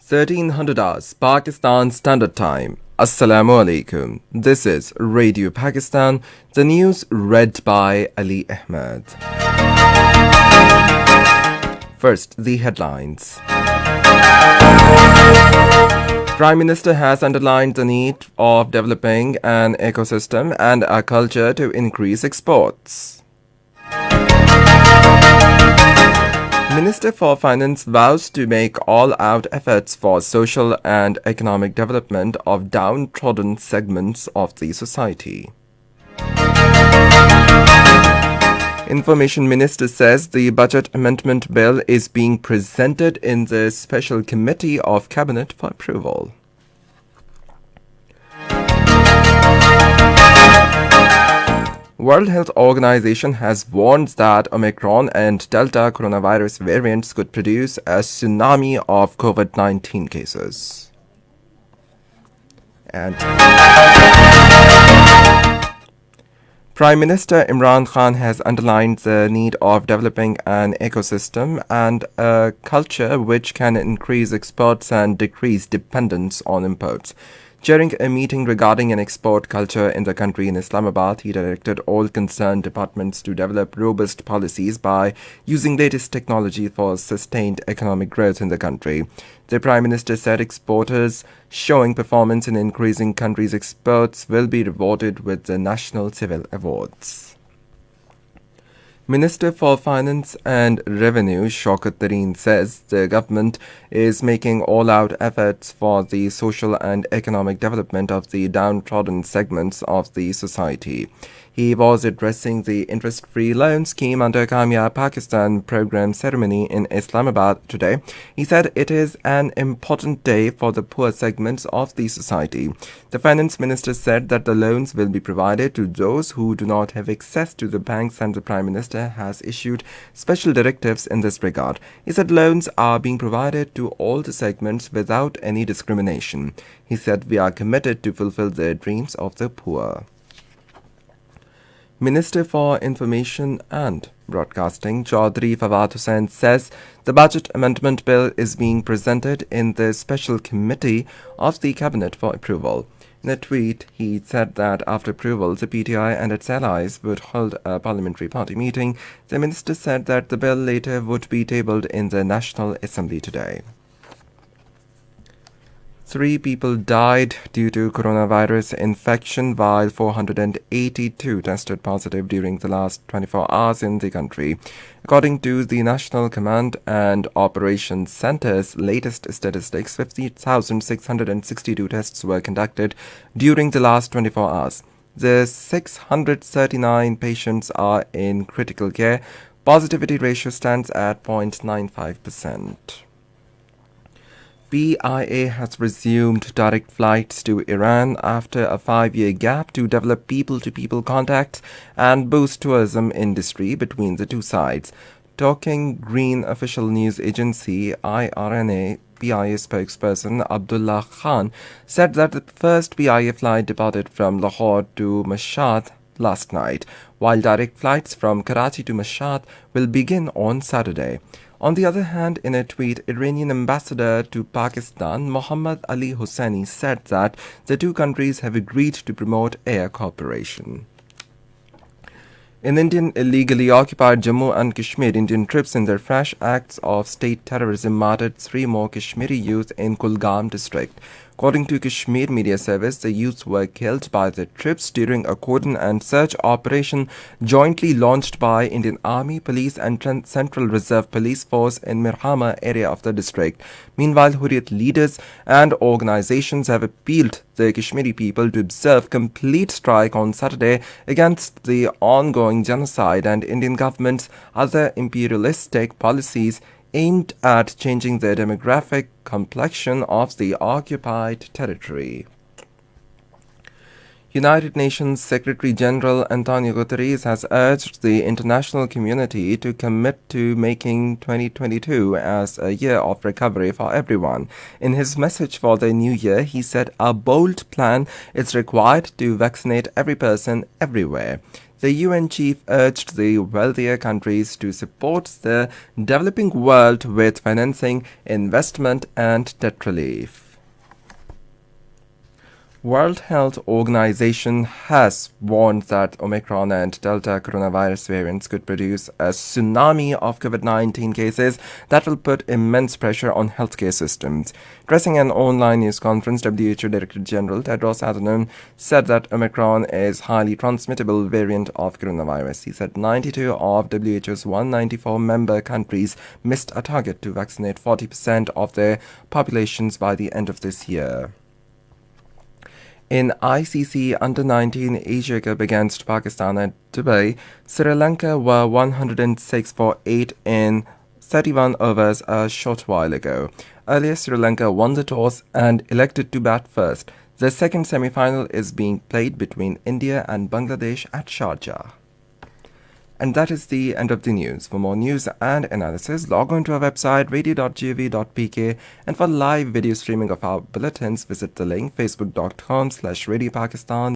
1300 hours Pakistan Standard Time. Assalamu alaikum. This is Radio Pakistan, the news read by Ali Ahmed. First, the headlines. Prime Minister has underlined the need of developing an ecosystem and a culture to increase exports. Minister for Finance vows to make all-out efforts for social and economic development of downtrodden segments of the society. Information Minister says the Budget Amendment Bill is being presented in the Special Committee of Cabinet for approval. World Health Organization has warned that Omicron and Delta coronavirus variants could produce a tsunami of COVID-19 cases. And Prime Minister Imran Khan has underlined the need of developing an ecosystem and a culture which can increase exports and decrease dependence on imports. During a meeting regarding an export culture in the country in Islamabad, he directed all concerned departments to develop robust policies by using latest technology for sustained economic growth in the country. The Prime Minister said exporters showing performance in increasing countries' exports will be rewarded with the National Civil Awards. Minister for Finance and Revenue Shaukat Tareen says the government is making all-out efforts for the social and economic development of the downtrodden segments of the society. He was addressing the interest-free loan scheme under Kamyab Pakistan program ceremony in Islamabad today. He said it is an important day for the poor segments of the society. The finance minister said that the loans will be provided to those who do not have access to the banks, and the Prime Minister has issued special directives in this regard. He said loans are being provided to all the segments without any discrimination. He said we are committed to fulfill the dreams of the poor. Minister for Information and Broadcasting Chaudhry Fawad Hussain says the Budget Amendment Bill is being presented in the Special Committee of the Cabinet for approval. In a tweet, he said that after approval, the PTI and its allies would hold a parliamentary party meeting. The minister said that the bill later would be tabled in the National Assembly today. 3 people died due to coronavirus infection, while 482 tested positive during the last 24 hours in the country. According to the National Command and Operations Centre's latest statistics, 50,662 tests were conducted during the last 24 hours. The 639 patients are in critical care. Positivity ratio stands at 0.95%. PIA has resumed direct flights to Iran after a 5-year gap to develop people-to-people contacts and boost tourism industry between the two sides. Talking Green official news agency IRNA, PIA spokesperson Abdullah Khan said that the first PIA flight departed from Lahore to Mashhad last night, while direct flights from Karachi to Mashhad will begin on Saturday. On the other hand, in a tweet, Iranian ambassador to Pakistan, Mohammad Ali Hosseini, said that the two countries have agreed to promote air cooperation. In Indian illegally occupied Jammu and Kashmir, Indian troops in their fresh acts of state terrorism murdered 3 more Kashmiri youth in Kulgam district. According to Kashmir Media Service, the youths were killed by the troops during a cordon and search operation jointly launched by Indian Army, Police and Central Reserve Police Force in Mirhama area of the district. Meanwhile, Hurriyat leaders and organizations have appealed the Kashmiri people to observe complete strike on Saturday against the ongoing genocide and Indian government's other imperialistic policies aimed at changing the demographic complexion of the occupied territory. United Nations Secretary-General Antonio Guterres has urged the international community to commit to making 2022 as a year of recovery for everyone. In his message for the new year, he said a bold plan is required to vaccinate every person everywhere. The UN chief urged the wealthier countries to support the developing world with financing, investment, and debt relief. World Health Organization has warned that Omicron and Delta coronavirus variants could produce a tsunami of COVID-19 cases that will put immense pressure on healthcare systems. Addressing an online news conference, WHO Director General Tedros Adhanom said that Omicron is highly transmittable variant of coronavirus. He said 92 of WHO's 194 member countries missed a target to vaccinate 40% of their populations by the end of this year. In ICC Under-19 Asia Cup against Pakistan at Dubai, Sri Lanka were 106 for 8 in 31 overs a short while ago. Earlier, Sri Lanka won the toss and elected to bat first. The second semi-final is being played between India and Bangladesh at Sharjah. And that is the end of the news. For more news and analysis, log on to our website radio.gov.pk, and for live video streaming of our bulletins, visit the link facebook.com/Radio Pakistan.